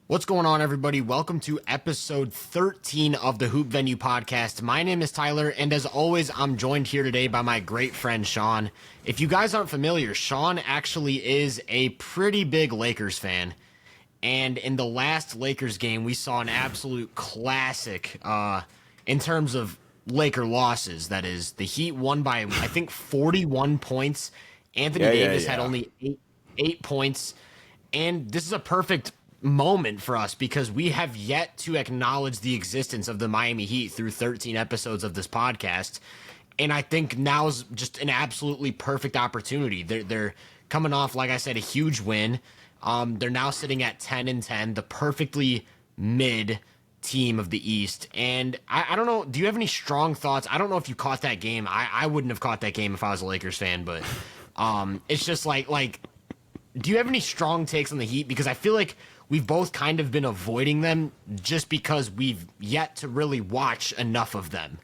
What's going on, everybody? Welcome to episode 13 of the Hoop Venue podcast. My name is Tyler, and as always, I'm joined here today by my great friend, Sean. If you guys aren't familiar, Sean actually is a pretty big Lakers fan. And in the last Lakers game, we saw an absolute classic in terms of Laker losses. That is, the Heat won by, I think, 41 points. Anthony Davis had only eight points. And this is a perfect moment for us because we have yet to acknowledge the existence of the Miami Heat through 13 episodes of this podcast. And I think now's just an absolutely perfect opportunity. They're coming off, like I said, a huge win. They're now sitting at 10-10, the perfectly mid team of the East. And I don't know, do you have any strong thoughts? I don't know if you caught that game. I wouldn't have caught that game if I was a Lakers fan, but it's just like, do you have any strong takes on the Heat? Because I feel like we've both kind of been avoiding them just because we've yet to really watch enough of them.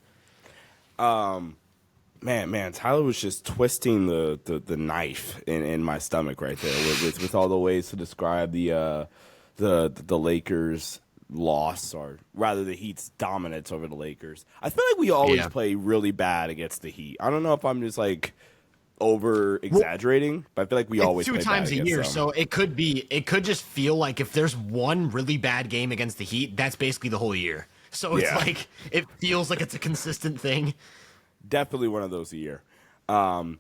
Man, Tyler was just twisting the knife in my stomach right there with all the ways to describe the Lakers' loss, or rather the Heat's dominance over the Lakers. I feel like we always play really bad against the Heat. I don't know if I'm just like over exaggerating, but I feel like we always play 2 times bad a year, them. so it could just feel like if there's one really bad game against the Heat, that's basically the whole year. So it's like it feels like it's a consistent thing. Definitely one of those a year. The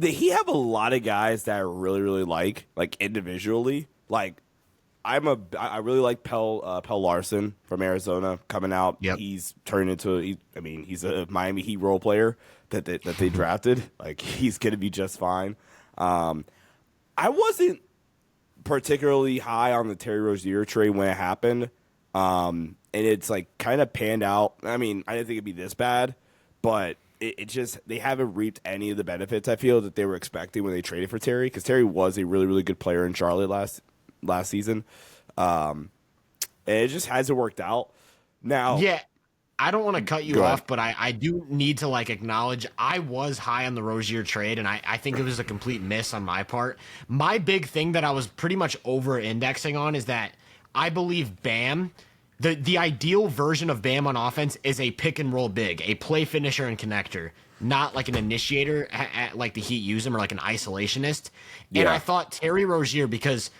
Heat have a lot of guys that I really like individually. Like I really like Pell Larson from Arizona coming out. Yep. He's turned into he's a Miami Heat role player that they drafted. Like he's gonna be just fine. I wasn't particularly high on the Terry Rozier trade when it happened. And it's like kind of panned out. I mean, I didn't think it'd be this bad, but it just, they haven't reaped any of the benefits, I feel, that they were expecting when they traded for Terry, because Terry was a really good player in Charlotte last season. And it just hasn't worked out. Now, yeah, I don't want to cut you off, but I do need to acknowledge I was high on the Rozier trade, and I think it was a complete miss on my part. My big thing that I was pretty much over-indexing on is that I believe Bam, the ideal version of Bam on offense is a pick-and-roll big, a play finisher and connector, not like an initiator like the Heat use him, or like an isolationist. And I thought Terry Rozier, because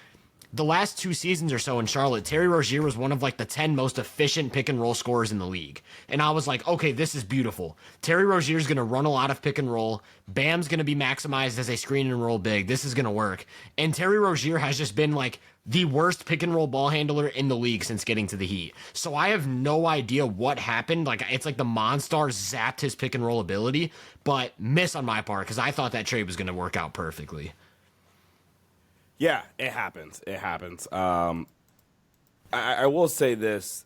the last 2 seasons or so in Charlotte, Terry Rozier was one of the 10 most efficient pick and roll scorers in the league. And I was like, okay, this is beautiful. Terry Rozier's going to run a lot of pick and roll. Bam's going to be maximized as a screen and roll big. This is going to work. And Terry Rozier has just been the worst pick and roll ball handler in the league since getting to the Heat. So I have no idea what happened. It's like the Monstars zapped his pick and roll ability, but miss on my part because I thought that trade was going to work out perfectly. Yeah, it happens. I will say this.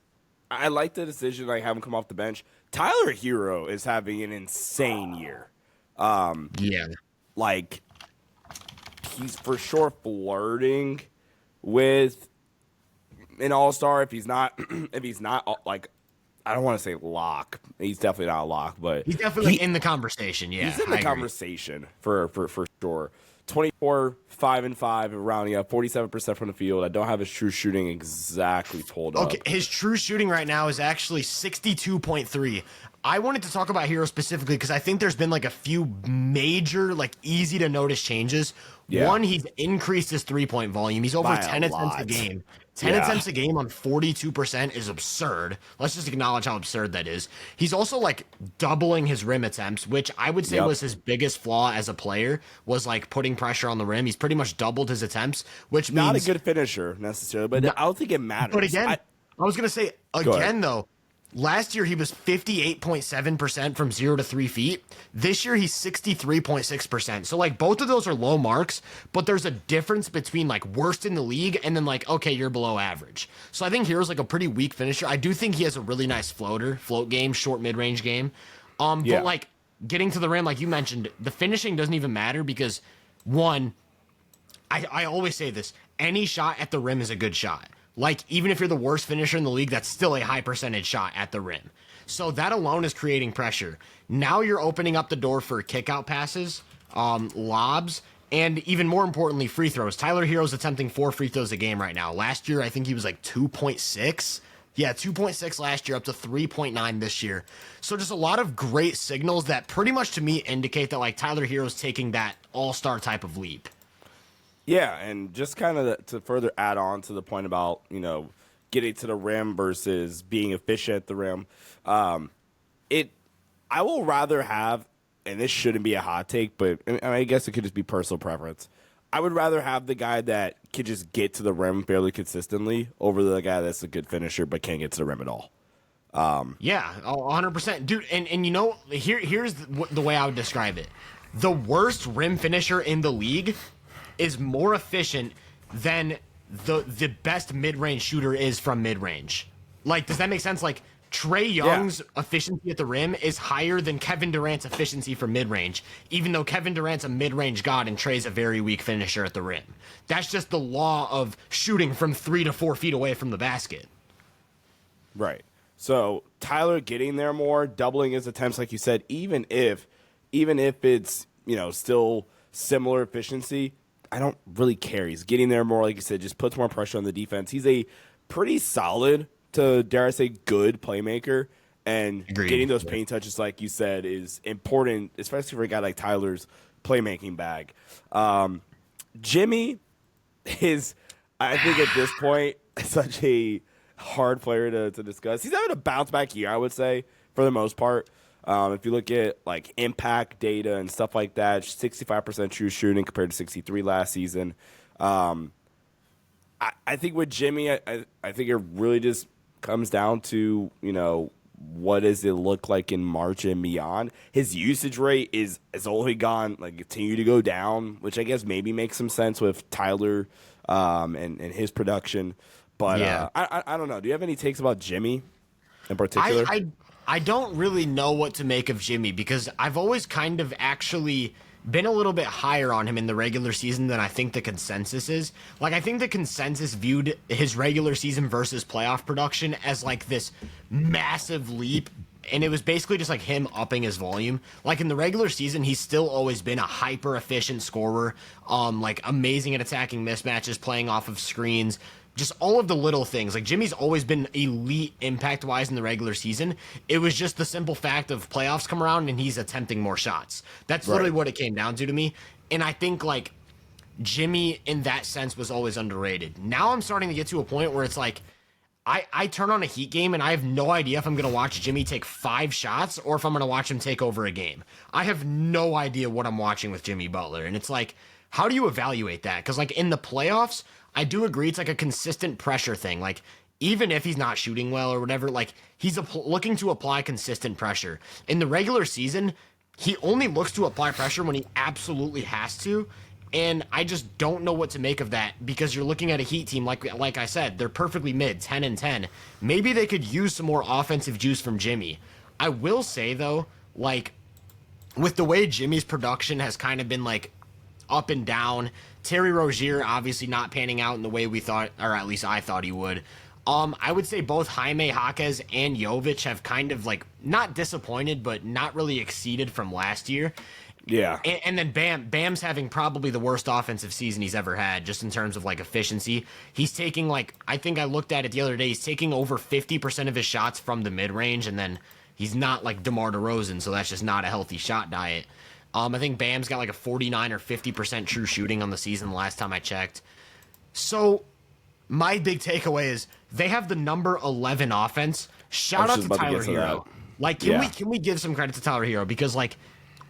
I like the decision I have him come off the bench. Tyler Hero is having an insane year. He's for sure flirting with an all-star if he's not I don't want to say lock. He's definitely not a lock, but he's definitely in the conversation. Yeah, he's in the conversation for sure. 24, 5-5, rounding up 47% from the field. I don't have his true shooting exactly pulled up. Okay, his true shooting right now is actually 62.3. I wanted to talk about Hero specifically because I think there's been a few major, easy to notice changes. Yeah. One, he's increased his 3-point volume. He's over 10 attempts a game. 10 attempts a game on 42% is absurd. Let's just acknowledge how absurd that is. He's also doubling his rim attempts, which I would say was his biggest flaw as a player, was putting pressure on the rim. He's pretty much doubled his attempts, which means not a good finisher necessarily, but I don't think it matters. But again, I was going to say though, last year he was 58.7% from 0 to 3 feet. This year he's 63.6%. So both of those are low marks, but there's a difference between worst in the league and then okay, you're below average. So I think Hero's a pretty weak finisher. I do think he has a really nice float game, short mid-range game. But getting to the rim, like you mentioned, the finishing doesn't even matter because one, I always say this, any shot at the rim is a good shot. Even if you're the worst finisher in the league, that's still a high percentage shot at the rim. So that alone is creating pressure. Now you're opening up the door for kick-out passes, lobs, And even more importantly, free throws. Tyler Hero's attempting 4 free throws a game right now. Last year, I think he was like 2.6. Yeah, 2.6 last year, up to 3.9 this year. So just a lot of great signals that pretty much to me indicate that like Tyler Hero's taking that all-star type of leap. Yeah, and just kind of to further add on to the point about, getting to the rim versus being efficient at the rim, I will rather have, and this shouldn't be a hot take, but I guess it could just be personal preference. I would rather have the guy that can just get to the rim fairly consistently over the guy that's a good finisher but can't get to the rim at all. Yeah, 100%. Dude, and here's the way I would describe it. The worst rim finisher in the league is more efficient than the best mid-range shooter is from mid-range. Like, does that make sense? Like, Trae Young's efficiency at the rim is higher than Kevin Durant's efficiency from mid-range, even though Kevin Durant's a mid-range god and Trae's a very weak finisher at the rim. That's just the law of shooting from 3 to 4 feet away from the basket. Right. So Tyler getting there more, doubling his attempts, like you said, even if it's, still similar efficiency, I don't really care. He's getting there more, like you said, just puts more pressure on the defense. He's a pretty solid, to dare I say, good playmaker, and getting those paint touches, like you said, is important, especially for a guy like Tyler's playmaking bag. Jimmy is, I think at this point, such a hard player to discuss. He's having a bounce back year, I would say, for the most part. If you look at like impact data and stuff like that, 65% true shooting compared to 63 last season. I think with Jimmy, I think it really just comes down to, what does it look like in March and beyond? His usage rate has only continue to go down, which I guess maybe makes some sense with Tyler and his production. But yeah. I don't know. Do you have any takes about Jimmy in particular? I don't really know what to make of Jimmy because I've always kind of actually been a little bit higher on him in the regular season than I think the consensus is. Like, I think the consensus viewed his regular season versus playoff production as like this massive leap, and it was basically just like him upping his volume. Like in the regular season, he's still always been a hyper efficient scorer, like amazing at attacking mismatches, playing off of screens, just all of the little things. Like Jimmy's always been elite impact wise in the regular season. It was just the simple fact of playoffs come around and he's attempting more shots. That's literally what it came down to me. And I think like Jimmy in that sense was always underrated. Now I'm starting to get to a point where it's like, I turn on a Heat game and I have no idea if I'm going to watch Jimmy take 5 shots or if I'm going to watch him take over a game. I have no idea what I'm watching with Jimmy Butler. And it's like, how do you evaluate that? Because like in the playoffs, I do agree it's like a consistent pressure thing. Like, even if he's not shooting well or whatever, like, he's looking to apply consistent pressure. In the regular season, he only looks to apply pressure when he absolutely has to, and I just don't know what to make of that because you're looking at a Heat team, like I said, they're perfectly mid, 10-10. Maybe they could use some more offensive juice from Jimmy. I will say, though, like, with the way Jimmy's production has kind of been, like, up and down, Terry Rozier obviously not panning out in the way we thought, or at least I thought he would. I would say both Jaime Jaquez and Jovic have kind of like not disappointed, but not really exceeded from last year. Yeah. And then Bam's having probably the worst offensive season he's ever had, just in terms of like efficiency. He's taking like, I think I looked at it the other day, he's taking over 50% of his shots from the mid range, and then he's not like DeMar DeRozan, so that's just not a healthy shot diet. I think Bam's got like a 49 or 50% true shooting on the season the last time I checked. So my big takeaway is they have the number 11 offense. Shout out to Tyler Hero. Like, can we give some credit to Tyler Hero? Because like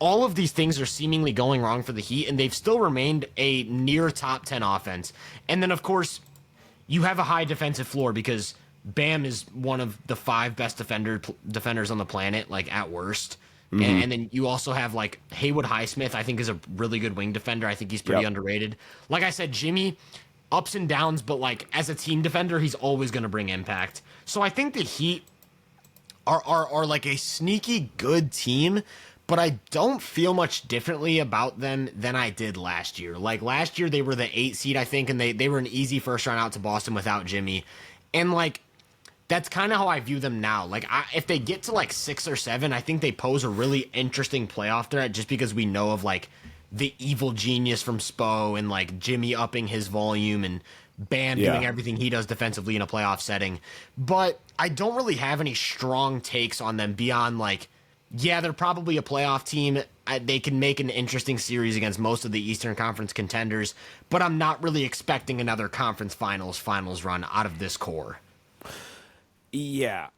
all of these things are seemingly going wrong for the Heat, and they've still remained a near top 10 offense. And then of course you have a high defensive floor because Bam is one of the 5 best defenders on the planet, like at worst. Mm-hmm. And then you also have like Haywood Highsmith, I think is a really good wing defender. I think he's pretty underrated. Like I said, Jimmy, ups and downs, but like as a team defender, he's always going to bring impact. So I think the Heat are like a sneaky good team, but I don't feel much differently about them than I did last year. Like last year, they were the 8 seed, I think, and they were an easy first round out to Boston without Jimmy. And like, that's kind of how I view them now. Like, if they get to like 6 or 7, I think they pose a really interesting playoff threat just because we know of like the evil genius from Spo and like Jimmy upping his volume and Bam doing everything he does defensively in a playoff setting. But I don't really have any strong takes on them beyond like, yeah, they're probably a playoff team. They can make an interesting series against most of the Eastern Conference contenders, but I'm not really expecting another conference finals run out of this core. Yeah.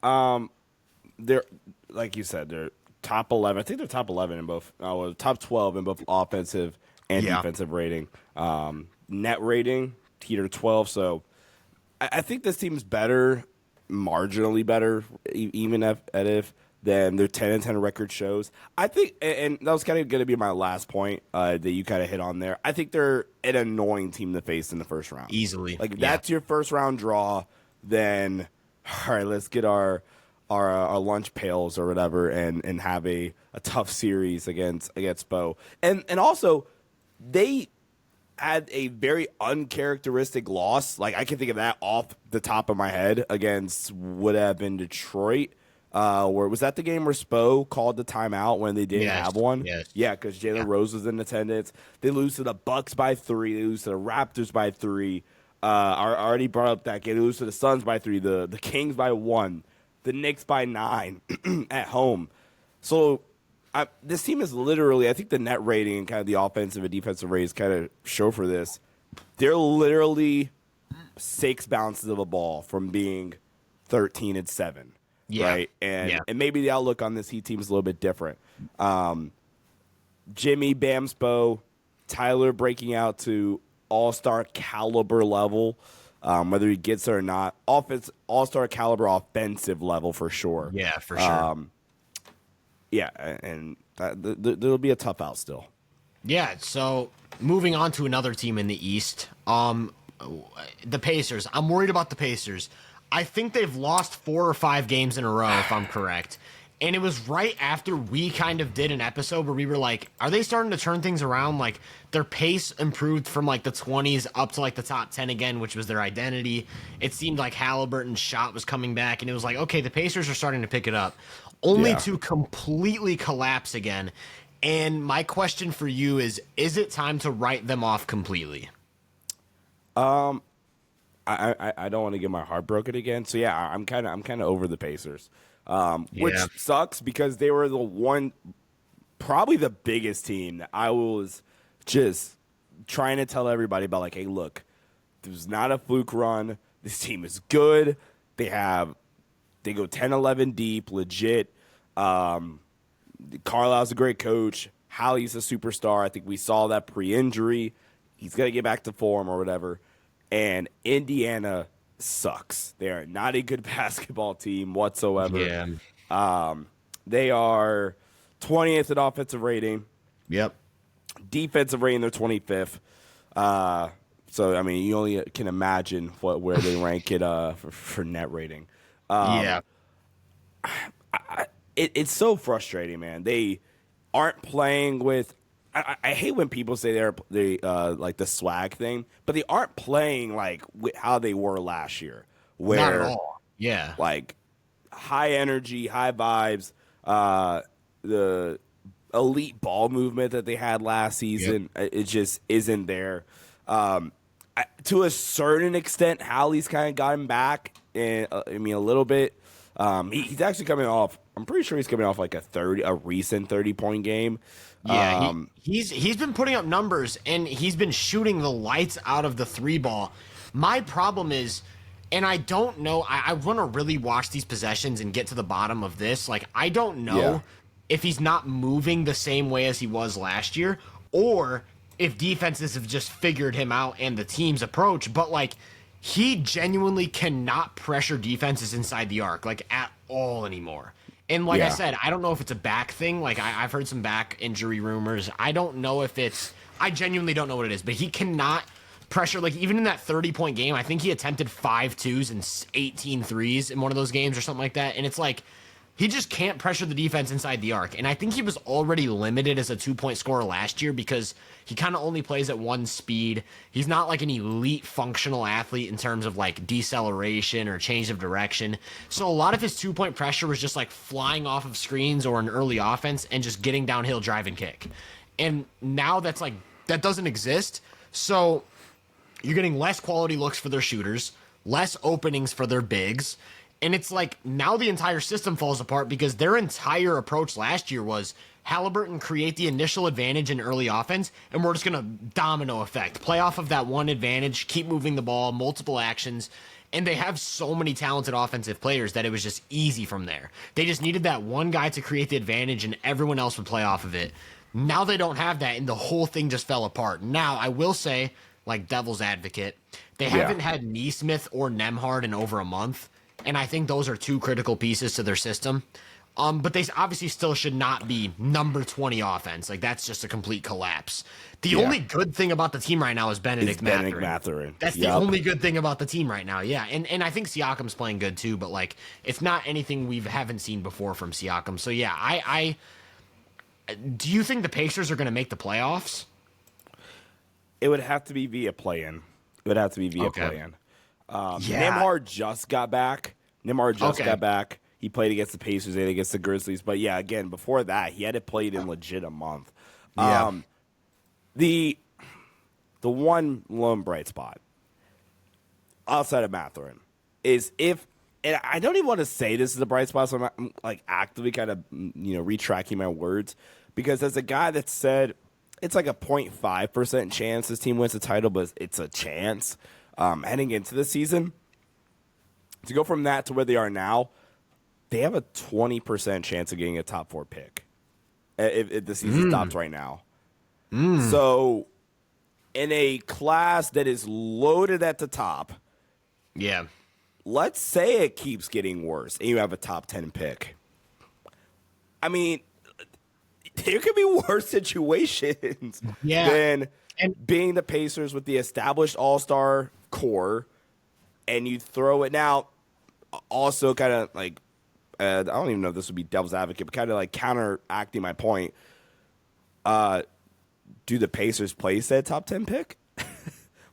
They're, like you said, they're top 11. I think they're top 11 in both, top 12 in both offensive and defensive rating. Net rating, teeter 12. So I think this team's better, marginally better, even if than their 10-10 record shows. I think, and that was kind of going to be my last point that you kind of hit on there. I think they're an annoying team to face in the first round. Easily. Like, if that's your first round draw, then, all right, let's get our lunch pails or whatever and have a tough series against Bo. And also, they had a very uncharacteristic loss. Like, I can think of that off the top of my head against would have been Detroit. Where was that the game where Spo called the timeout when they didn't have one? Yes. Yeah, because Jalen Rose was in attendance. They lose to the Bucks by 3. They lose to the Raptors by 3. I already brought up that game. They lose to the Suns by 3. The Kings by 1. The Knicks by 9 at home. So this team is literally, I think the net rating and kind of the offensive and defensive ratings kind of show for this. They're literally 6 bounces of a ball from being 13-7. Yeah. Right. And maybe the outlook on this Heat team is a little bit different. Jimmy, Bam, Spo, Tyler breaking out to all-star caliber level, whether he gets it or not. All-star caliber offensive level for sure. Yeah, for sure. And there'll be a tough out still. Yeah, so moving on to another team in the East, the Pacers. I'm worried about the Pacers. I think they've lost 4 or 5 games in a row, if I'm correct. And it was right after we kind of did an episode where we were like, are they starting to turn things around? Like, their pace improved from, like, the 20s up to, like, the top 10 again, which was their identity. It seemed like Halliburton's shot was coming back, and it was like, okay, the Pacers are starting to pick it up. Only to completely collapse again. And my question for you is it time to write them off completely? I don't want to get my heart broken again. So yeah, I'm kind of over the Pacers, which sucks because they were probably the biggest team that I was just trying to tell everybody about. Like, hey, look, this is not a fluke run. This team is good. They go 10-11 deep, legit. Carlisle's a great coach. Hallie's a superstar. I think we saw that pre-injury. He's gonna get back to form or whatever. And Indiana sucks. They are not a good basketball team whatsoever. Yeah. They are 20th in offensive rating. Yep. Defensive rating, they're 25th. So, I mean, you only can imagine where they rank it for net rating. It's so frustrating, man. They aren't playing with – I hate when people say they like the swag thing, but they aren't playing like how they were last year. Where, not at all. Yeah. Like high energy, high vibes, the elite ball movement that they had last season, it just isn't there. To a certain extent, Hallie's kind of gotten back, and I mean a little bit. He's actually coming off. I'm pretty sure he's coming off like a recent 30-point game. Yeah, he's been putting up numbers, and he's been shooting the lights out of the 3-ball. My problem is, and I don't know, I want to really watch these possessions and get to the bottom of this. Like, I don't know if he's not moving the same way as he was last year, or if defenses have just figured him out and the team's approach. But, like, he genuinely cannot pressure defenses inside the arc, like, at all anymore. And like I said, I don't know if it's a back thing. Like, I've heard some back injury rumors. I don't know if it's – I genuinely don't know what it is. But he cannot pressure – like, even in that 30-point game, I think he attempted 5 twos and 18 threes in one of those games or something like that. And it's like he just can't pressure the defense inside the arc. And I think he was already limited as a 2-point scorer last year because he kind of only plays at one speed. He's not like an elite functional athlete in terms of like deceleration or change of direction. So a lot of his 2-point pressure was just like flying off of screens or an early offense and just getting downhill drive and kick. And now that doesn't exist. So you're getting less quality looks for their shooters, less openings for their bigs. And it's like now the entire system falls apart because their entire approach last year was Halliburton create the initial advantage in early offense, and we're just going to domino effect, play off of that one advantage, keep moving the ball, multiple actions. And they have so many talented offensive players that it was just easy from there. They just needed that one guy to create the advantage, and everyone else would play off of it. Now they don't have that, and the whole thing just fell apart. Now, I will say, like devil's advocate, they haven't had Neesmith or Nembhard in over a month. And I think those are two critical pieces to their system. But they obviously still should not be number 20 offense. Like, that's just a complete collapse. The only good thing about the team right now is Benedict Mathurin. That's the only good thing about the team right now, yeah. And I think Siakam's playing good too, but, like, it's not anything we haven't seen before from Siakam. So, yeah, I do you think the Pacers are going to make the playoffs? It would have to be via play-in. Play-in. Nembhard just got back. Got back. He played against the Pacers and against the Grizzlies. But, yeah, again, before that, he hadn't played in legit a month. Yeah. The one lone bright spot outside of Mathurin is and I don't even want to say this is a bright spot, so I'm like actively kind of retracting my words, because as a guy that said it's like a 0.5% chance this team wins the title, but it's a chance heading into the season. To go from that to where they are now, they have a 20% chance of getting a top 4 pick if the season stops right now. So in a class that is loaded at the top, let's say it keeps getting worse and you have a top 10 pick. I mean, there could be worse situations than being the Pacers with the established all-star core, and you throw it now. Also, kind of like, I don't even know if this would be devil's advocate, but kind of like counteracting my point. Do the Pacers place that top 10 pick?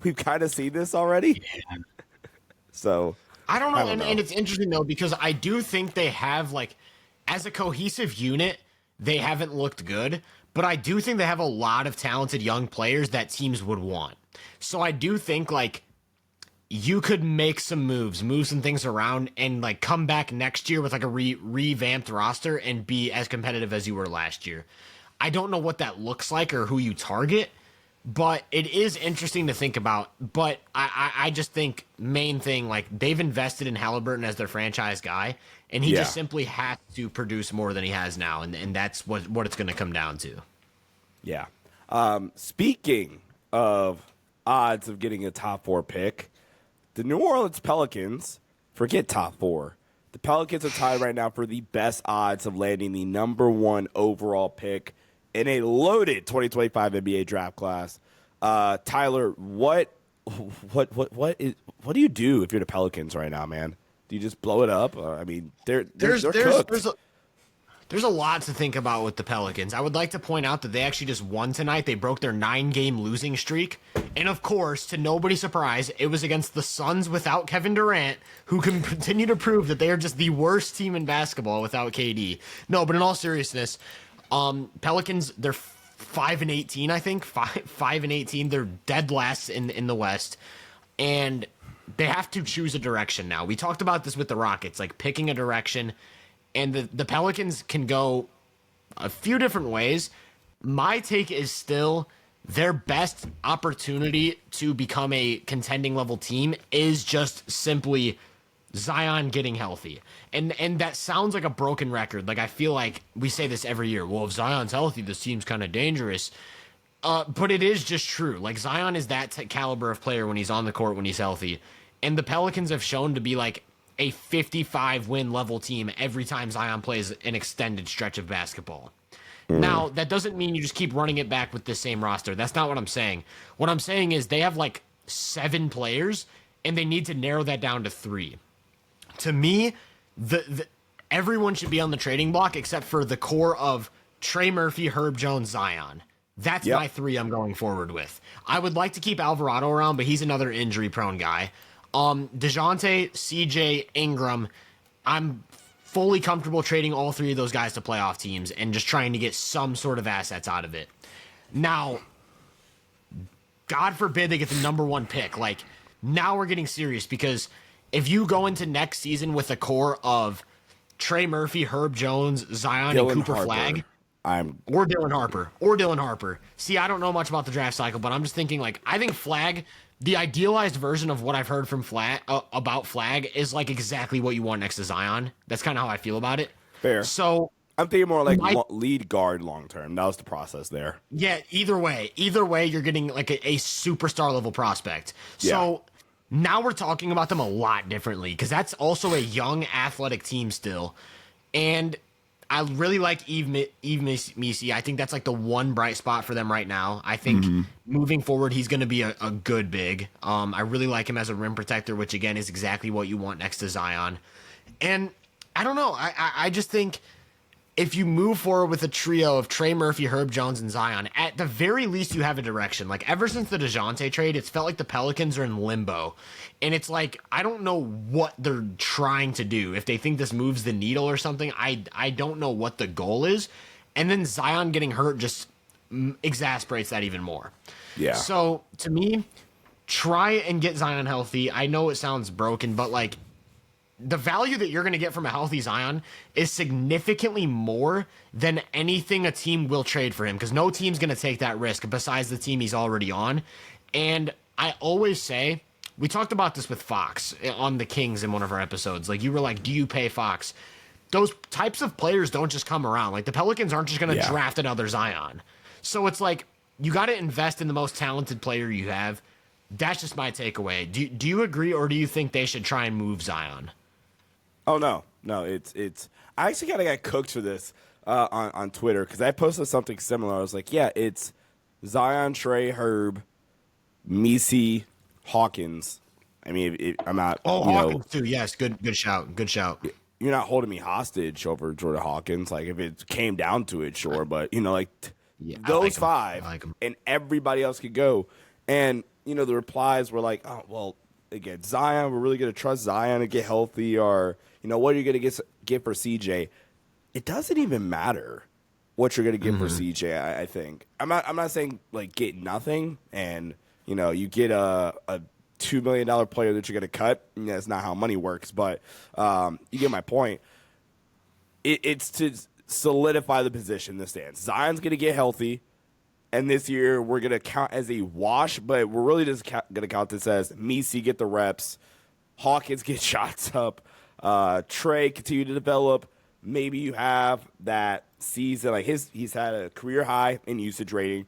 We've kind of seen this already. Yeah. So I don't know. And it's interesting, though, because I do think they have, like, as a cohesive unit, they haven't looked good. But I do think they have a lot of talented young players that teams would want. So I do think, like, you could make some move some things around, and, like, come back next year with, like, a revamped roster and be as competitive as you were last year. I don't know what that looks like or who you target, but it is interesting to think about. But I just think main thing, like, they've invested in Halliburton as their franchise guy, and he just simply has to produce more than he has now, and that's what it's going to come down to. Yeah. Speaking of odds of getting a top 4 pick, the New Orleans Pelicans, forget top 4. The Pelicans are tied right now for the best odds of landing the number 1 overall pick in a loaded 2025 NBA draft class. Tyler, what do you do if you're the Pelicans right now, man? Do you just blow it up? I mean, they're cooked. There's a lot to think about with the Pelicans. I would like to point out that they actually just won tonight. They broke their 9-game losing streak. And, of course, to nobody's surprise, it was against the Suns without Kevin Durant, who can continue to prove that they are just the worst team in basketball without KD. No, but in all seriousness, Pelicans, they're 5-18, I think. 5-18. They're dead last in the West. And they have to choose a direction now. We talked about this with the Rockets, like picking a direction. And the Pelicans can go a few different ways. My take is still their best opportunity to become a contending level team is just simply Zion getting healthy. And that sounds like a broken record. Like, I feel like we say this every year. Well, if Zion's healthy, this team's kind of dangerous. But it is just true. Like, Zion is that caliber of player when he's on the court, when he's healthy. And the Pelicans have shown to be like a 55-win level team every time Zion plays an extended stretch of basketball. Now, that doesn't mean you just keep running it back with the same roster. That's not what I'm saying. What I'm saying is they have like 7 players, and they need to narrow that down to 3. To me, everyone should be on the trading block except for the core of Trey Murphy, Herb Jones, Zion. That's my 3 I'm going forward with. I would like to keep Alvarado around, but he's another injury-prone guy. DeJounte, CJ, Ingram, I'm fully comfortable trading all 3 of those guys to playoff teams and just trying to get some sort of assets out of it. Now, God forbid they get the number 1 pick. Like, now we're getting serious because if you go into next season with a core of Trey Murphy, Herb Jones, Zion, and Cooper Flag, or Dylan Harper. See, I don't know much about the draft cycle, but I'm just thinking, like, I think Flag, the idealized version of what I've heard from about Flag is like exactly what you want next to Zion. That's kind of how I feel about it. Fair. So I'm thinking more like lead guard long term. That was the process there. Yeah, either way, you're getting like a superstar level prospect. So now we're talking about them a lot differently because that's also a young athletic team still. And I really like Yves Missi. I think that's like the one bright spot for them right now. I think moving forward, he's going to be a good big. I really like him as a rim protector, which again is exactly what you want next to Zion. And I don't know. I just think if you move forward with a trio of Trey Murphy, Herb Jones, and Zion, at the very least you have a direction. Like ever since the DeJounte trade, it's felt like the Pelicans are in limbo. And it's like, I don't know what they're trying to do. If they think this moves the needle or something, I don't know what the goal is. And then Zion getting hurt just exasperates that even more. Yeah. So to me, try and get Zion healthy. I know it sounds broken, but like, the value that you're going to get from a healthy Zion is significantly more than anything a team will trade for him because no team's going to take that risk besides the team he's already on. And I always say, we talked about this with Fox on the Kings in one of our episodes. Like, you were like, do you pay Fox? Those types of players don't just come around. Like, the Pelicans aren't just going to draft another Zion. So it's like, you got to invest in the most talented player you have. That's just my takeaway. Do you agree, or do you think they should try and move Zion? Oh no, it's. I actually kind of got cooked for this on Twitter because I posted something similar. I was like, yeah, it's Zion, Trey, Herb, Missi, Hawkins. I mean, I'm not. Oh, Hawkins too. Yes, good shout. You're not holding me hostage over Jordan Hawkins. Like if it came down to it, sure, but like those five and everybody else could go. And the replies were like, oh well. Again, Zion, we're really going to trust Zion to get healthy, or what are you going to get for CJ? It doesn't even matter what you're going to get for CJ. I think I'm not saying like get nothing, and you get a $2 million player that you're going to cut. That's not how money works, but you get my point. It's to solidify the position in the stands. Zion's going to get healthy. And this year, we're going to count as a wash, but we're really just going to count this as Missi get the reps, Hawkins get shots up, Trey continue to develop. Maybe you have that season. Like he's had a career high in usage rating.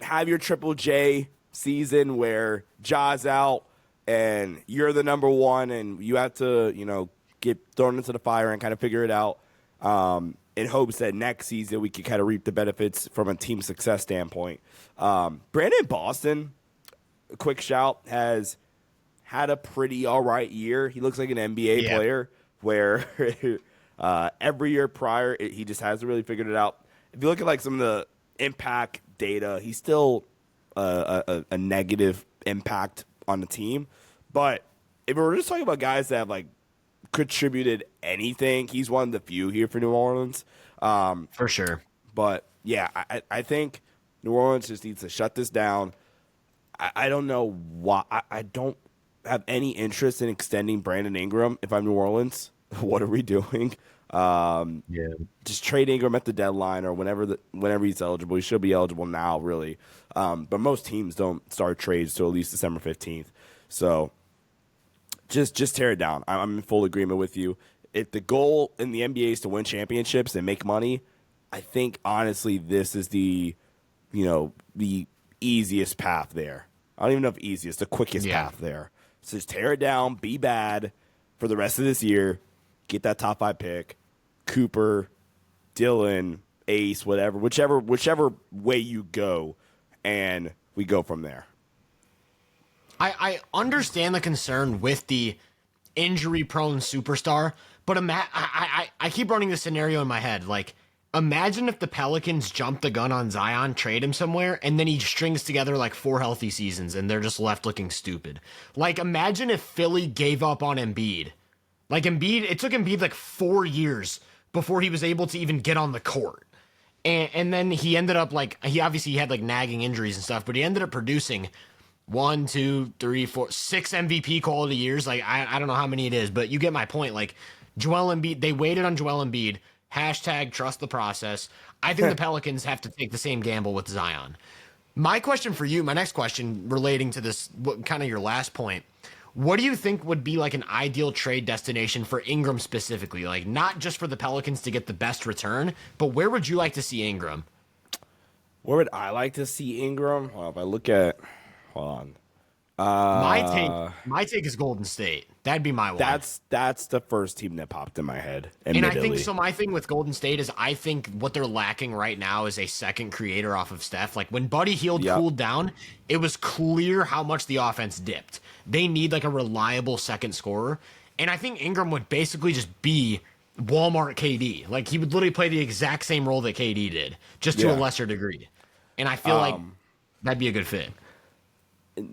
Have your Triple J season where Ja's out and you're the number one and you have to, get thrown into the fire and kind of figure it out. In hopes that next season we can kind of reap the benefits from a team success standpoint. Brandon Boston, a quick shout, has had a pretty all right year. He looks like an NBA player where every year prior he just hasn't really figured it out. If you look at like some of the impact data, he's still a negative impact on the team. But if we're just talking about guys that have like contributed anything, he's one of the few here for New Orleans. For sure. But yeah, I think New Orleans just needs to shut this down. I don't know why. I don't have any interest in extending Brandon Ingram if I'm New Orleans. What are we doing? Just trade Ingram at the deadline or whenever he's eligible. He should be eligible now, really. But most teams don't start trades till at least December 15th. So just tear it down. I'm in full agreement with you. If the goal in the NBA is to win championships and make money, I think honestly this is the easiest path there. I don't even know if easiest, the quickest path there. So just tear it down, be bad for the rest of this year, get that top 5 pick, Cooper, Dylan, Ace, whichever way you go, and we go from there. I understand the concern with the injury-prone superstar, but I keep running the scenario in my head. Like, imagine if the Pelicans jump the gun on Zion, trade him somewhere, and then he strings together like 4 healthy seasons, and they're just left looking stupid. Like, imagine if Philly gave up on Embiid. Like, it took Embiid like 4 years before he was able to even get on the court. And then he ended up like he obviously had like nagging injuries and stuff, but he ended up producing one, two, three, four, six MVP quality years. Like I don't know how many it is, but you get my point. Like Joel Embiid, they waited on Joel Embiid. Hashtag trust the process. I think the Pelicans have to take the same gamble with Zion. My question for you, my next question relating to this, what kind of your last point. What do you think would be like an ideal trade destination for Ingram specifically? Like not just for the Pelicans to get the best return, but where would you like to see Ingram? Where would I like to see Ingram? Well, if I look at, hold on. My take is Golden State. That'd be my one. That's the first team that popped in my head. And I think so. My thing with Golden State is I think what they're lacking right now is a second creator off of Steph. Like when Buddy Hield cooled down, it was clear how much the offense dipped. They need like a reliable second scorer, and I think Ingram would basically just be Walmart KD. Like he would literally play the exact same role that KD did, just to a lesser degree. And I feel like that'd be a good fit.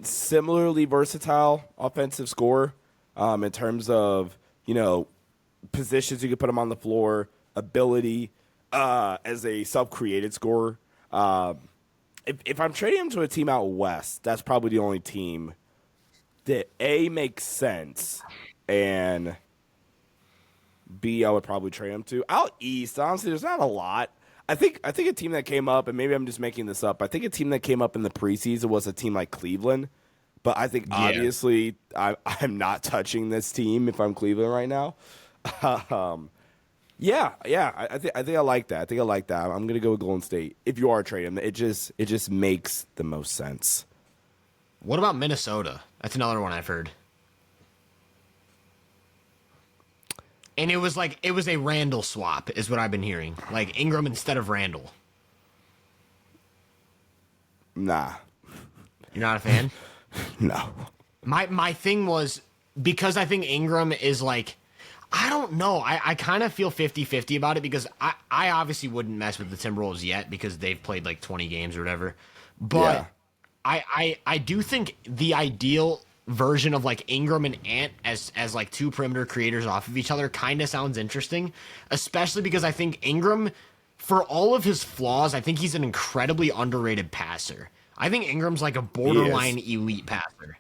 Similarly versatile offensive scorer in terms of, positions you could put him on the floor, ability as a self-created scorer. If I'm trading him to a team out west, that's probably the only team that A, makes sense, and B, I would probably trade him to. Out east, honestly, there's not a lot. I think a team that came up, and maybe I'm just making this up, I think a team that came up in the preseason was a team like Cleveland. But I think obviously I'm not touching this team if I'm Cleveland right now. I think I like that. I think I like that. I'm gonna go with Golden State. If you are trading, it just makes the most sense. What about Minnesota? That's another one I've heard. And it was a Randall swap, is what I've been hearing. Like Ingram instead of Randall. Nah. You're not a fan? No. My thing was, because I think Ingram is like, I don't know. I kind of feel 50-50 about it because I obviously wouldn't mess with the Timberwolves yet because they've played like 20 games or whatever. But I do think the ideal version of like Ingram and Ant as like two perimeter creators off of each other kind of sounds interesting, especially because I think Ingram, for all of his flaws, I think he's an incredibly underrated passer. I think Ingram's like a borderline elite passer.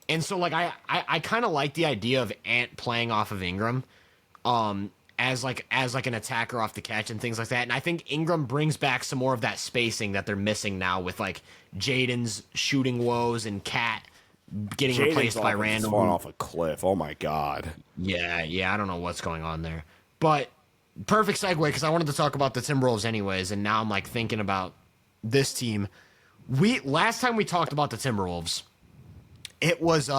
And so like I kind of like the idea of Ant playing off of Ingram as like an attacker off the catch and things like that. And I think Ingram brings back some more of that spacing that they're missing now with like Jaden's shooting woes and Cat getting replaced by Randall. Falling off a cliff. Oh my God. Yeah, I don't know what's going on there. But perfect segue because I wanted to talk about the Timberwolves anyways, and now I'm like thinking about this team. Last time we talked about the Timberwolves, it was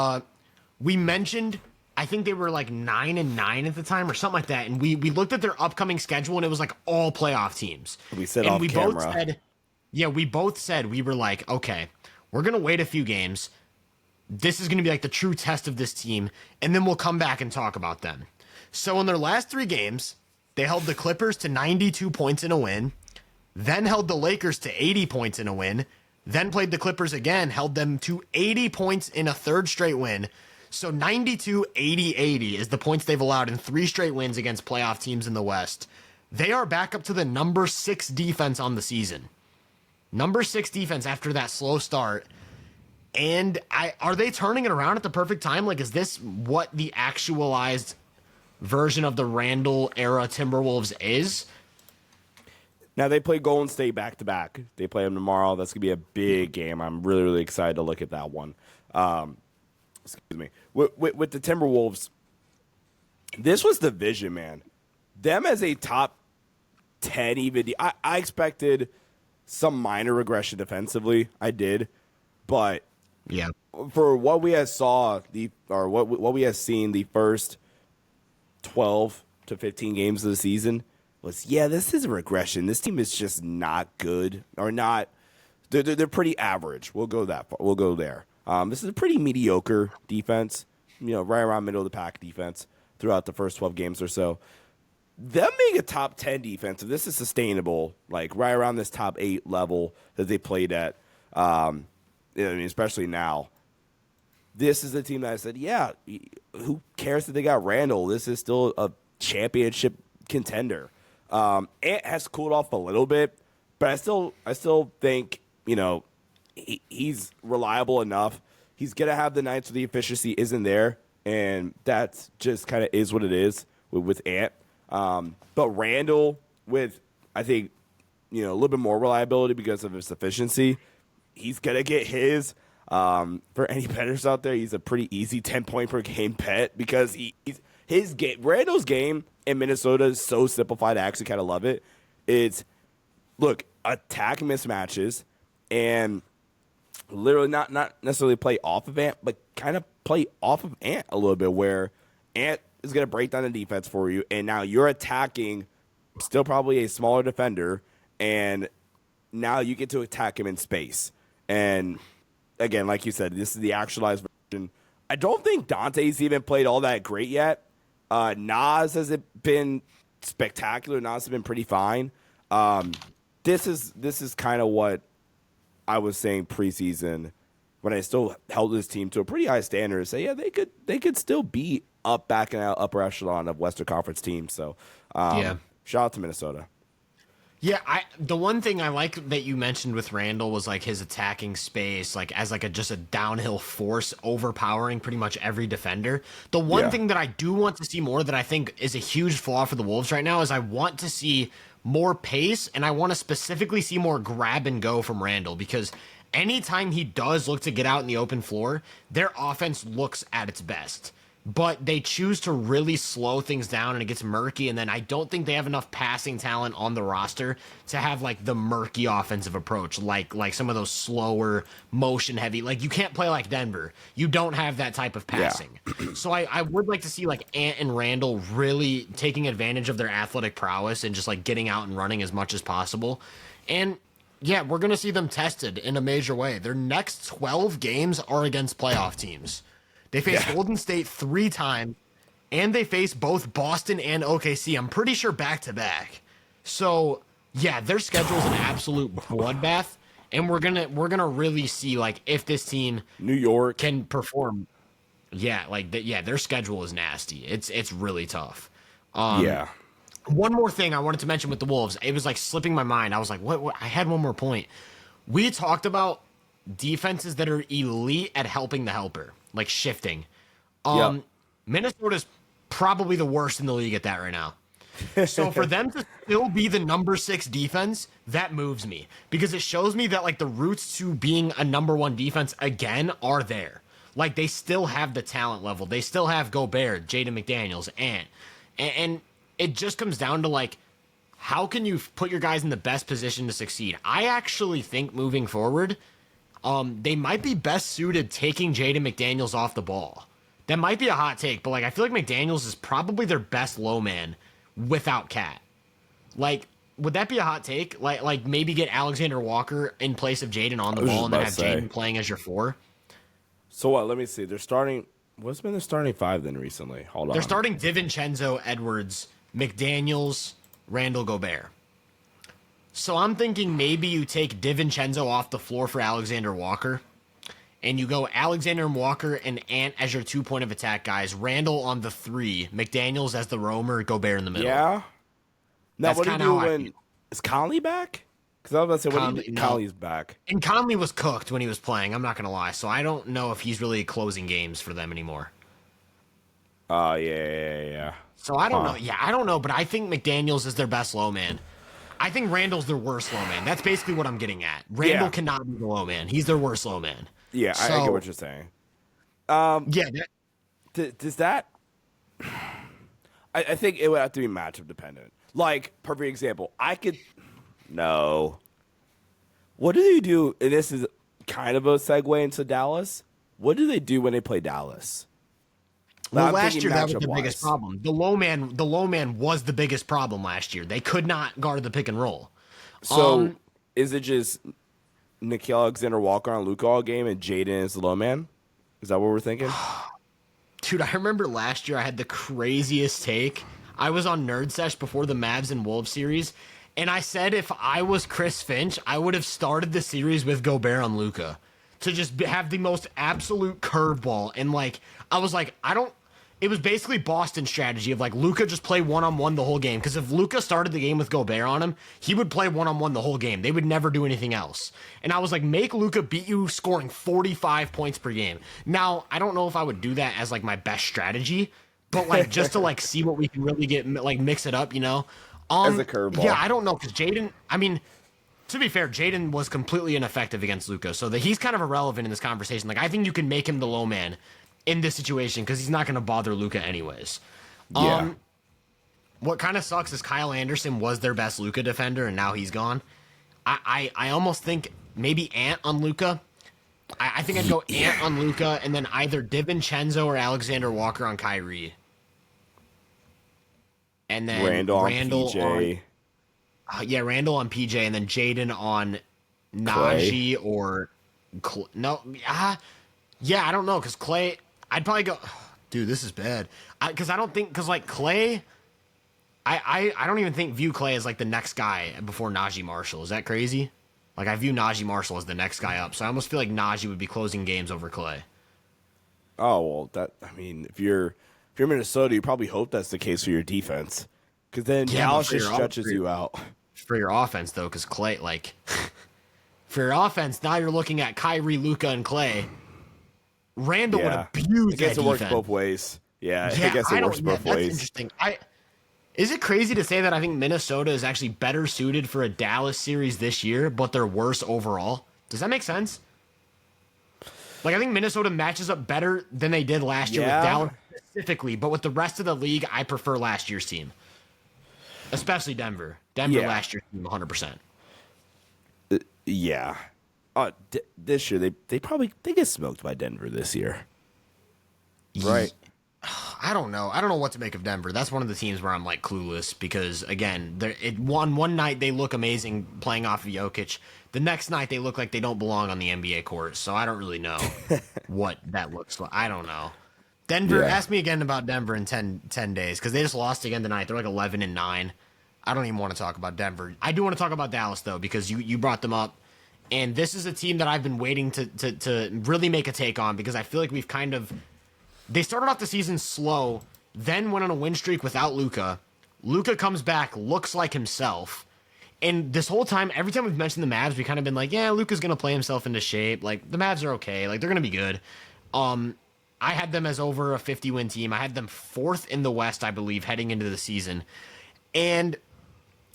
we mentioned, I think they were like 9-9 at the time or something like that, and we looked at their upcoming schedule and it was like all playoff teams. We said and off camera. We both said we were like, okay, we're gonna wait a few games. This is gonna be like the true test of this team, and then we'll come back and talk about them. So in their last 3 games, they held the Clippers to 92 points in a win, then held the Lakers to 80 points in a win, then played the Clippers again, held them to 80 points in a third straight win. So 92, 80, 80 is the points they've allowed in 3 straight wins against playoff teams in the West. They are back up to the number 6 defense on the season. Number 6 defense after that slow start. And are they turning it around at the perfect time? Like, is this what the actualized version of the Randall era Timberwolves is? Now, they play Golden State back-to-back. They play them tomorrow. That's going to be a big game. I'm really, really excited to look at that one. Excuse me. With the Timberwolves, this was the vision, man. Them as a top 10 even. I expected some minor regression defensively. I did. But for what we had what we had seen the first 12 to 15 games of the season, this is a regression. This team is just not good or not. They're pretty average. We'll go that far. We'll go there. This is a pretty mediocre defense, right around middle of the pack defense throughout the first 12 games or so. Them being a top 10 defense, if this is sustainable, like right around this top 8 level that they played at, especially now, this is the team that I said, who cares that they got Randall? This is still a championship contender. Ant has cooled off a little bit, But I still think, he's reliable enough. He's going to have the nights where the efficiency isn't there, and that's just kind of is what it is with Ant. But Randall, with, I think, a little bit more reliability because of his efficiency, he's going to get his. For any bettors out there, he's a pretty easy 10-point per game bet because Randall's game in Minnesota is so simplified. I actually kind of love it. It's, look, attack mismatches and literally not necessarily play off of Ant, but kind of play off of Ant a little bit, where Ant is going to break down the defense for you, and now you're attacking still probably a smaller defender, and now you get to attack him in space. And again, like you said, this is the actualized version. I don't think Dante's even played all that great yet. Nas hasn't been spectacular. Nas has been pretty fine. This is kind of what I was saying preseason when I still held this team to a pretty high standard. Say, yeah, they could still be back in the upper echelon of Western Conference teams. So, shout out to Minnesota. Yeah, the one thing I like that you mentioned with Randall was like his attacking space, like as like just a downhill force, overpowering pretty much every defender. The one thing that I do want to see more that I think is a huge flaw for the Wolves right now is I want to see more pace, and I want to specifically see more grab and go from Randall, because anytime he does look to get out in the open floor, their offense looks at its best. But they choose to really slow things down, and it gets murky, and then I don't think they have enough passing talent on the roster to have like the murky offensive approach, like some of those slower, motion heavy. Like, you can't play like Denver. You don't have that type of passing. Yeah. So I would like to see like Ant and Randall really taking advantage of their athletic prowess and just like getting out and running as much as possible. And yeah, we're going to see them tested in a major way. Their next 12 games are against playoff teams. They face Golden State 3 times, and they face both Boston and OKC. I'm pretty sure back-to-back. So, yeah, their schedule is an absolute bloodbath, and we're gonna really see like if this team New York can perform. Yeah, their schedule is nasty. It's really tough. One more thing I wanted to mention with the Wolves. It was like slipping my mind. I was like, what? I had one more point. We talked about defenses that are elite at helping the helper, like shifting. Minnesota's probably the worst in the league at that right now. So for them to still be the number 6 defense, that moves me, because it shows me that like the roots to being a number 1 defense again are there. Like, they still have the talent level. They still have Gobert, Jaden McDaniels, and it just comes down to like, how can you put your guys in the best position to succeed? I actually think moving forward, they might be best suited taking Jaden McDaniels off the ball. That might be a hot take, but like I feel like McDaniels is probably their best low man without Cat. Like, would that be a hot take? Like maybe get Alexander Walker in place of Jaden on the ball and then have Jaden playing as your 4? So what? Let me see. They're starting. What's been their starting 5 then recently? Hold on. They're starting DiVincenzo, Edwards, McDaniels, Randall, Gobert. So I'm thinking maybe you take DiVincenzo off the floor for Alexander Walker, and you go Alexander Walker and Ant as your 2 point of attack guys, Randall on the 3, McDaniels as the roamer, Gobert in the middle. Yeah. Now, what do you do when is Conley back? Because I was about to say, Conley's back. And Conley was cooked when he was playing, I'm not going to lie. So I don't know if he's really closing games for them anymore. Yeah. So I don't know. Yeah, I don't know, but I think McDaniels is their best low man. I think Randall's their worst low man. That's basically what I'm getting at. Randall cannot be the low man. He's their worst low man. Yeah, I get what you're saying. Does that... I think it would have to be matchup dependent. Like, perfect example. No. What do they do? And this is kind of a segue into Dallas. What do they do when they play Dallas? Well, last year that was the biggest problem. The low man was the biggest problem last year. They could not guard the pick and roll. So is it just Nickeil Alexander-Walker on Luka all game and Jaden is the low man? Is that what we're thinking? Dude, I remember last year I had the craziest take. I was on Nerd Sesh before the Mavs and Wolves series, and I said if I was Chris Finch, I would have started the series with Gobert on Luka to just have the most absolute curveball. And like, I was like, it was basically Boston's strategy of like Luka just play one-on-one the whole game. Because if Luka started the game with Gobert on him, he would play one-on-one the whole game. They would never do anything else. And I was like, make Luka beat you scoring 45 points per game. Now, I don't know if I would do that as like my best strategy, but like just to like see what we can really get, like mix it up, you know? As a curveball. Yeah, I don't know. Because Jaden, I mean, to be fair, Jaden was completely ineffective against Luka. So that he's kind of irrelevant in this conversation. Like, I think you can make him the low man in this situation because he's not going to bother Luka anyways. Yeah. What kind of sucks is Kyle Anderson was their best Luka defender, and now he's gone. I almost think maybe Ant on Luka. I think I'd go Ant on Luka, and then either DiVincenzo or Alexander Walker on Kyrie. And then Randall on PJ. Randall on PJ, and then Jaden on Najee or yeah, I don't know, because Clay, I'd probably go, dude, this is bad. Because I don't think, because like Clay, I don't even view Clay as like the next guy before Najee Marshall. Is that crazy? Like I view Najee Marshall as the next guy up, so I almost feel like Najee would be closing games over Clay. Oh well, if you're Minnesota, you probably hope that's the case for your defense, because then Dallas just stretches you out. For your offense though, because Clay, like, for your offense now you're looking at Kyrie, Luka, and Clay. Randall would abuse that defense. It works both ways. Yeah, I guess it works both ways. That's interesting. Is it crazy to say that I think Minnesota is actually better suited for a Dallas series this year, but they're worse overall? Does that make sense? Like, I think Minnesota matches up better than they did last year with Dallas specifically, but with the rest of the league, I prefer last year's team. Especially Denver. Last year's team, 100%. Yeah. This year, they get smoked by Denver this year. Right. I don't know. I don't know what to make of Denver. That's one of the teams where I'm like clueless because again, one night they look amazing playing off of Jokic. The next night they look like they don't belong on the NBA court. So I don't really know what that looks like. I don't know. Denver, ask me again about Denver in 10 days because they just lost again tonight. They're like 11-9. I don't even want to talk about Denver. I do want to talk about Dallas though because you brought them up. And this is a team that I've been waiting to really make a take on because I feel like we've kind of... They started off the season slow, then went on a win streak without Luka. Luka comes back, looks like himself. And this whole time, every time we've mentioned the Mavs, we've kind of been like, yeah, Luka's going to play himself into shape. Like, the Mavs are okay. Like, they're going to be good. I had them as over a 50-win team. I had them 4th in the West, I believe, heading into the season. And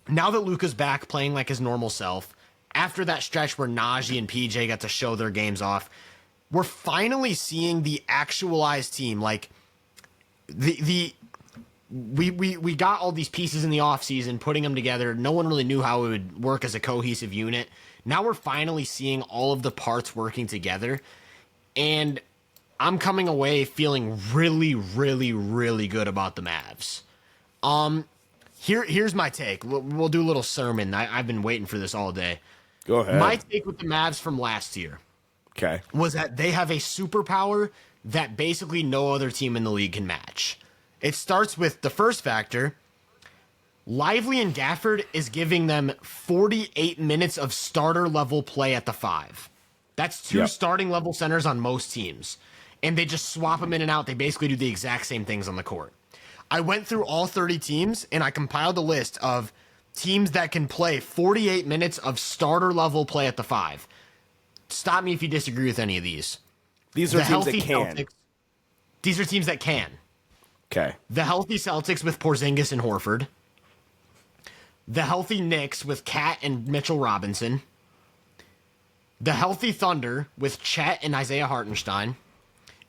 now that Luka's back playing like his normal self, after that stretch where Najee and PJ got to show their games off, we're finally seeing the actualized team. Like we got all these pieces in the offseason, putting them together. No one really knew how it would work as a cohesive unit. Now we're finally seeing all of the parts working together. And I'm coming away feeling really, really, really good about the Mavs. Here's my take. We'll do a little sermon. I've been waiting for this all day. Go ahead. My take with the Mavs from last year was that they have a superpower that basically no other team in the league can match. It starts with the first factor. Lively and Gafford is giving them 48 minutes of starter level play at the 5. That's 2 starting level centers on most teams. And they just swap them in and out. They basically do the exact same things on the court. I went through all 30 teams and I compiled a list of teams that can play 48 minutes of starter level play at the 5. Stop me if you disagree with any of these. These are teams that can. Celtics, these are teams that can. Okay. The healthy Celtics with Porzingis and Horford. The healthy Knicks with Cat and Mitchell Robinson. The healthy Thunder with Chet and Isaiah Hartenstein.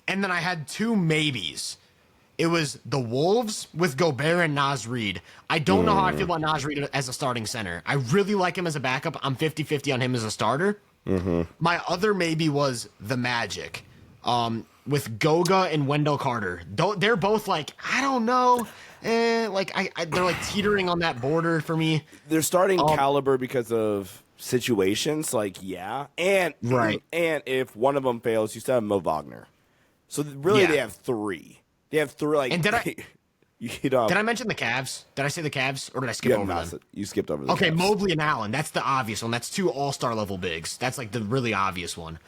And then I had 2 maybes. It was the Wolves with Gobert and Naz Reid. I don't know how I feel about Naz Reid as a starting center. I really like him as a backup. I'm 50-50 on him as a starter. My other maybe was the Magic with Goga and Wendell Carter. They're both like, I don't know. They're like teetering on that border for me. They're starting caliber because of situations, like, and if one of them fails, you still have Mo Wagner. So really, they have 3. They have 3. Like, and did I mention the Cavs? Did I say the Cavs, or did I skip over them? You skipped over them. Okay, Cavs. Mobley and Allen. That's the obvious one. That's 2 all-star level bigs. That's like the really obvious one.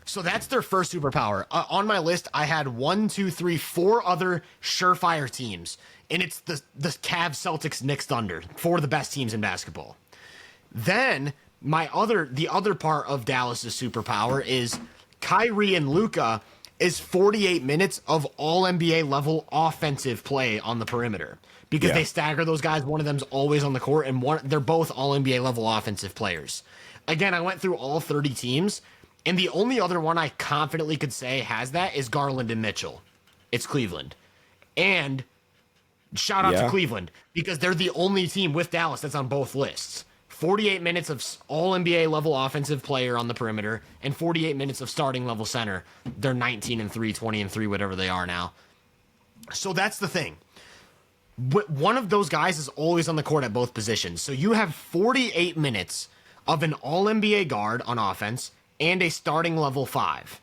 So that's their first superpower. On my list, I had 4 other surefire teams, and it's the Cavs, Celtics, Knicks, Thunder, 4 of the best teams in basketball. Then the other part of Dallas's superpower is Kyrie and Luka is 48 minutes of all NBA level offensive play on the perimeter because they stagger those guys. One of them's always on the court, and they're both all NBA level offensive players. Again, I went through all 30 teams. And the only other one I confidently could say has that is Garland and Mitchell. It's Cleveland. And shout out to Cleveland because they're the only team with Dallas that's on both lists. 48 minutes of all NBA level offensive player on the perimeter and 48 minutes of starting level center. They're 19-3, 20-3, whatever they are now. So that's the thing. One of those guys is always on the court at both positions. So you have 48 minutes of an all NBA guard on offense and a starting level 5.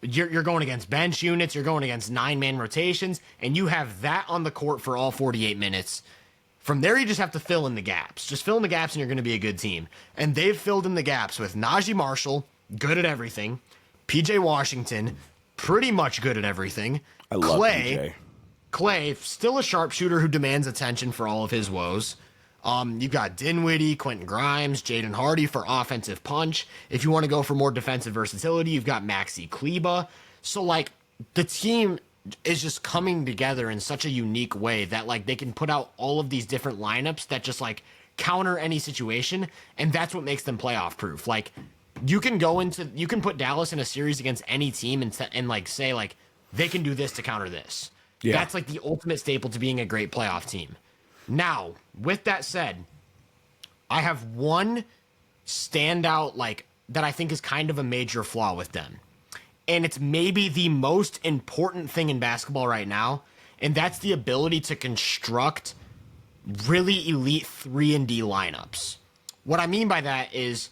You're going against bench units, you're going against 9-man rotations, and you have that on the court for all 48 minutes. From there, you just have to fill in the gaps. Just fill in the gaps, and you're going to be a good team. And they've filled in the gaps with Najee Marshall, good at everything. PJ Washington, pretty much good at everything. I love PJ. Clay, still a sharpshooter who demands attention for all of his woes. You've got Dinwiddie, Quentin Grimes, Jaden Hardy for offensive punch. If you want to go for more defensive versatility, you've got Maxi Kleba. So, like, the team is just coming together in such a unique way that, like, they can put out all of these different lineups that just, like, counter any situation, and that's what makes them playoff proof. Like, you can put Dallas in a series against any team and like, say, like, they can do this to counter this. Yeah. That's, like, the ultimate staple to being a great playoff team. Now, with that said, I have one standout, like, that I think is kind of a major flaw with them. And it's maybe the most important thing in basketball right now, and that's the ability to construct really elite 3-and-D lineups. What I mean by that is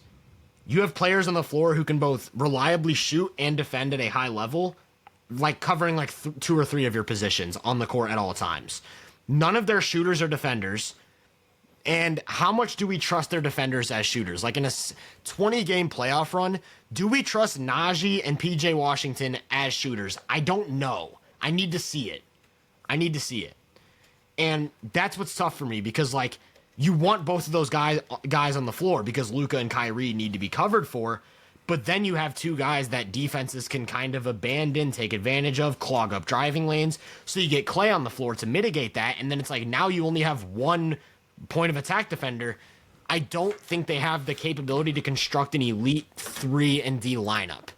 you have players on the floor who can both reliably shoot and defend at a high level, like covering like 2 or 3 of your positions on the court at all times. None of their shooters are defenders. And how much do we trust their defenders as shooters? Like in a 20-game playoff run, do we trust Najee and PJ Washington as shooters? I don't know. I need to see it. And that's what's tough for me because, like, you want both of those guys on the floor because Luka and Kyrie need to be covered for. But then you have 2 guys that defenses can kind of abandon, take advantage of, clog up driving lanes. So you get Clay on the floor to mitigate that. And then it's like now you only have one point of attack defender. I don't think they have the capability to construct an elite 3-and-D lineup.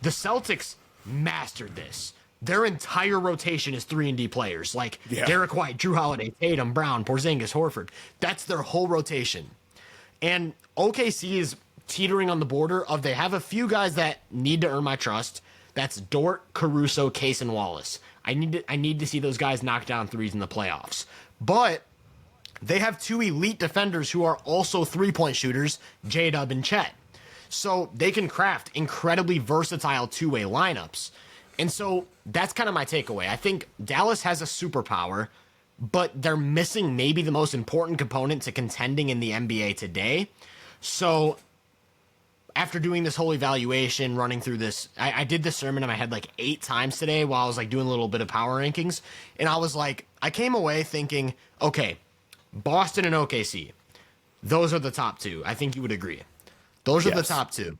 The Celtics mastered this. Their entire rotation is 3-and-D players. Like Derek White, Drew Holiday, Tatum, Brown, Porzingis, Horford. That's their whole rotation. And OKC is teetering on the border of they have a few guys that need to earn my trust. That's Dort, Caruso, Case, and Wallace. I need to see those guys knock down threes in the playoffs. But they have 2 elite defenders who are also 3-point shooters, J-Dub and Chet. So they can craft incredibly versatile 2-way lineups. And so that's kind of my takeaway. I think Dallas has a superpower, but they're missing maybe the most important component to contending in the NBA today. So after doing this whole evaluation, running through this, I did this sermon in my head like 8 times today while I was like doing a little bit of power rankings. And I was like, I came away thinking, okay, Boston and OKC, those are the top 2. I think you would agree. Those are the top 2.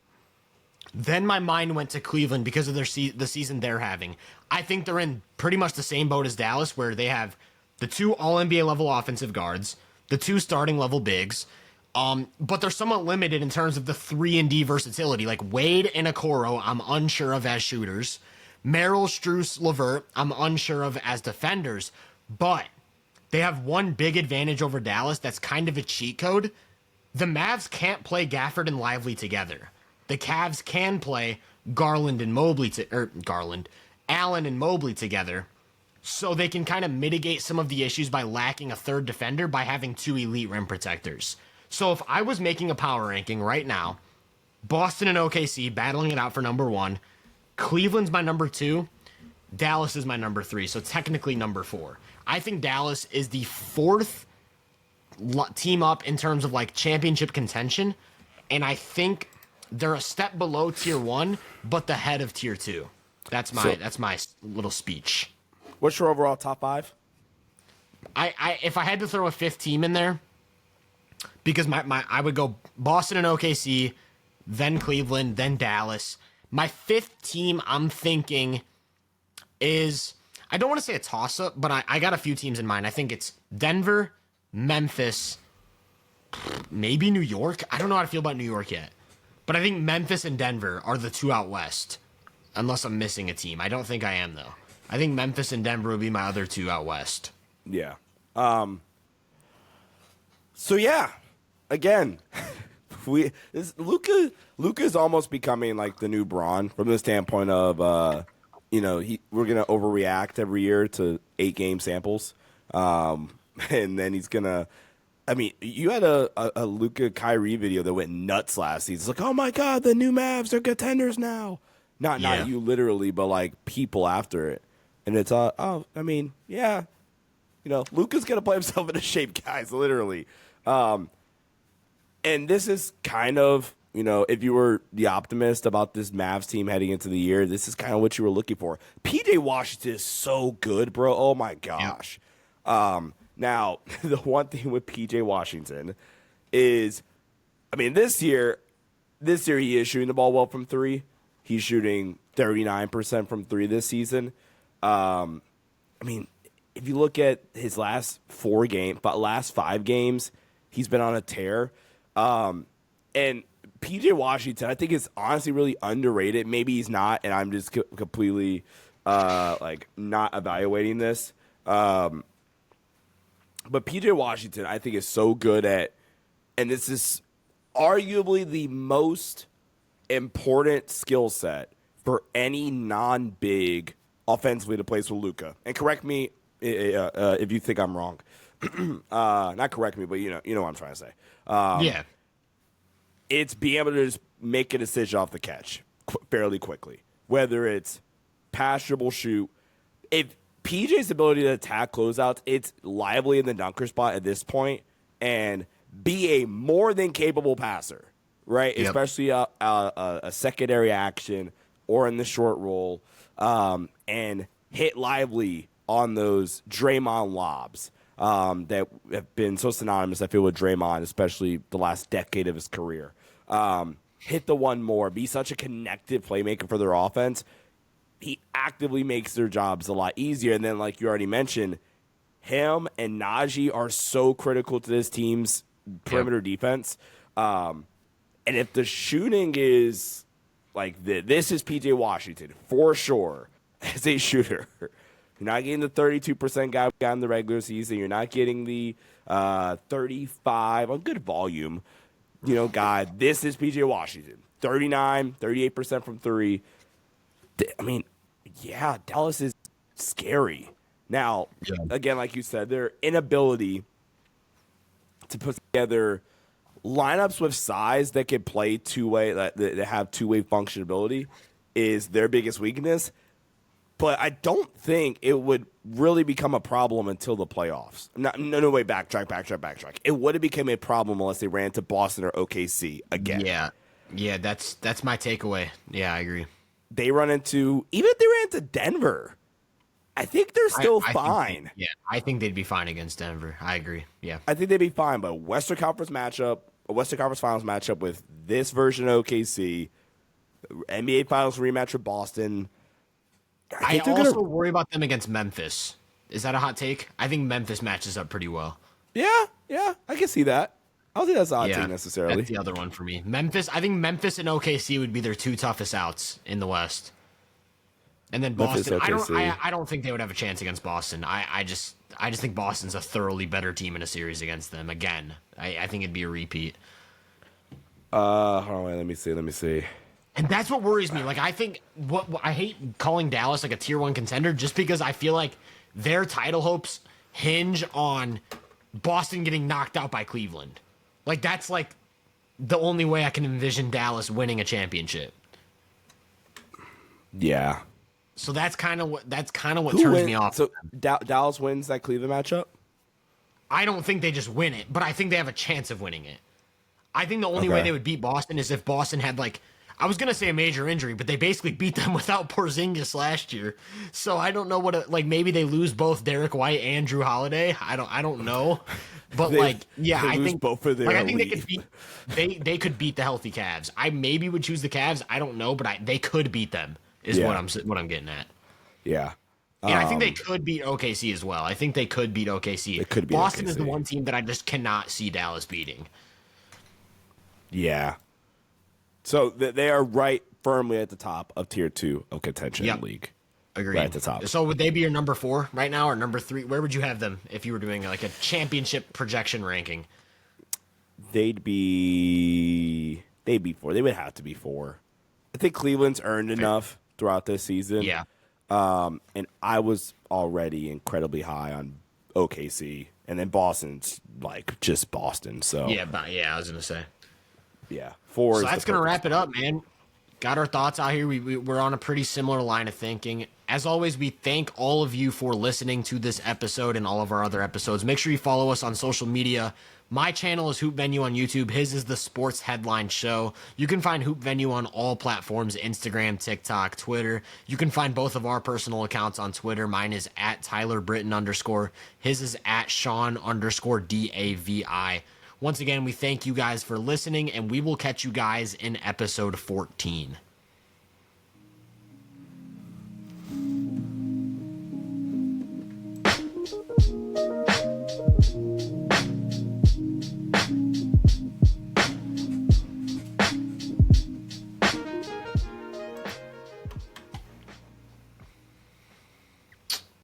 Then my mind went to Cleveland because of the season they're having. I think they're in pretty much the same boat as Dallas, where they have the 2 all-NBA level offensive guards, the 2 starting level bigs, but they're somewhat limited in terms of the 3-and-D versatility. Like Wade and Okoro, I'm unsure of as shooters. Merrill, Strus, LeVert, I'm unsure of as defenders. But they have one big advantage over Dallas that's kind of a cheat code. The Mavs can't play Gafford and Lively together. The Cavs can play Allen and Mobley together. So they can kind of mitigate some of the issues by lacking a third defender by having 2 elite rim protectors. So if I was making a power ranking right now, Boston and OKC battling it out for number 1, Cleveland's my number 2, Dallas is my number 3, so technically number 4. I think Dallas is the 4th team up in terms of like championship contention, and I think they're a step below tier 1, but the head of tier 2. That's my little speech. What's your overall top 5? I if I had to throw a fifth team in there, because I would go Boston and OKC, then Cleveland, then Dallas. My fifth team I'm thinking is, I don't want to say a toss-up, but I got a few teams in mind. I think it's Denver, Memphis, maybe New York. I don't know how to feel about New York yet. But I think Memphis and Denver are the two out west, unless I'm missing a team. I don't think I am, though. I think Memphis and Denver would be my other two out west. Yeah. So, yeah, again, Luka's almost becoming like the new Braun from the standpoint of, we're going to overreact every year to 8-game samples. And then he's going to, you had a Luka Kyrie video that went nuts last season. It's like, oh my God, the new Mavs are contenders now. Not you literally, but like people after it. And it's, Luka's going to play himself into shape, guys, literally. And this is kind of, if you were the optimist about this Mavs team heading into the year, this is kind of what you were looking for. PJ Washington is so good, bro. Oh, my gosh. Yep. Now, the one thing with PJ Washington is, this year he is shooting the ball well from three. He's shooting 39% from three this season. If you look at his last 5 games, he's been on a tear. And PJ Washington, I think, is honestly really underrated. Maybe he's not, and I'm just completely not evaluating this. But PJ Washington, I think, is so good at, and this is arguably the most important skill set for any non-big offensively to play with Luka. And correct me if you think I'm wrong. Not correct me, but you know what I'm trying to say. Yeah. It's being able to just make a decision off the catch fairly quickly, whether it's pass, dribble, shoot. If PJ's ability to attack closeouts, it's lively in the dunker spot at this point, and be a more than capable passer, right? Yep. Especially a secondary action or in the short roll, and hit lively on those Draymond lobs that have been so synonymous, I feel, with Draymond, especially the last decade of his career. Hit the one more, be such a connected playmaker for their offense. He actively makes their jobs a lot easier. And then, like you already mentioned, him and Najee are so critical to this team's perimeter defense. And if the shooting is like this is PJ Washington for sure as a shooter. You're not getting the 32% guy we got in the regular season. You're not getting the 35 on good volume, guy. This is PJ Washington. 39, 38% from three. Dallas is scary. Now, again, like you said, their inability to put together lineups with size that can play two-way, that have two-way functionality is their biggest weakness. But I don't think it would really become a problem until the playoffs. No, wait, backtrack. It would have become a problem unless they ran to Boston or OKC again. Yeah, that's my takeaway. Yeah, I agree. They run into, even if they ran into Denver, I think they're still fine. I think they'd be fine against Denver. I agree. Yeah. I think they'd be fine, but a Western Conference Finals matchup with this version of OKC, NBA Finals rematch with Boston. I also worry about them against Memphis. Is that a hot take? I think Memphis matches up pretty well. Yeah, I can see that. I don't think that's a hot take necessarily. That's the other one for me. I think Memphis and OKC would be their two toughest outs in the West. And then Boston, I don't think they would have a chance against Boston. I just think Boston's a thoroughly better team in a series against them. Again, I think it'd be a repeat. Hold on, let me see. And that's what worries me. Like, I think what I hate calling Dallas like a tier 1 contender just because I feel like their title hopes hinge on Boston getting knocked out by Cleveland. Like, that's like the only way I can envision Dallas winning a championship. Yeah. So that's kind of what turns me off. So Dallas wins that Cleveland matchup? I don't think they just win it, but I think they have a chance of winning it. I think the only way they would beat Boston is if Boston had like, I was gonna say a major injury, but they basically beat them without Porzingis last year. So I don't know like maybe they lose both Derek White and Drew Holiday. I don't know, but I think both of their I think they could beat the healthy Cavs. I maybe would choose the Cavs. I don't know, but they could beat them. Is what I'm getting at. Yeah. And I think they could beat OKC as well. I think they could beat OKC. They could beat Boston OKC. is the one team that I just cannot see Dallas beating. Yeah. So they are right firmly at the top of tier 2 of contention in the league. Agreed. Right at the top. So would they be your number 4 right now or number 3? Where would you have them if you were doing like a championship projection ranking? They'd be 4. They would have to be 4. I think Cleveland's earned enough throughout this season. Yeah. And I was already incredibly high on OKC, and then Boston's like just Boston. So I was gonna say. Yeah, 4. So that's gonna wrap it up, man. Got our thoughts out here. We're on a pretty similar line of thinking. As always, we thank all of you for listening to this episode and all of our other episodes. Make sure you follow us on social media. My channel is Hoop Venue on YouTube. His is the Sports Headline Show. You can find Hoop Venue on all platforms, Instagram, TikTok, Twitter. You can find both of our personal accounts on Twitter. Mine is at Tyler Britton _. His is at Sean _DAVI. Once again, we thank you guys for listening, and we will catch you guys in episode 14.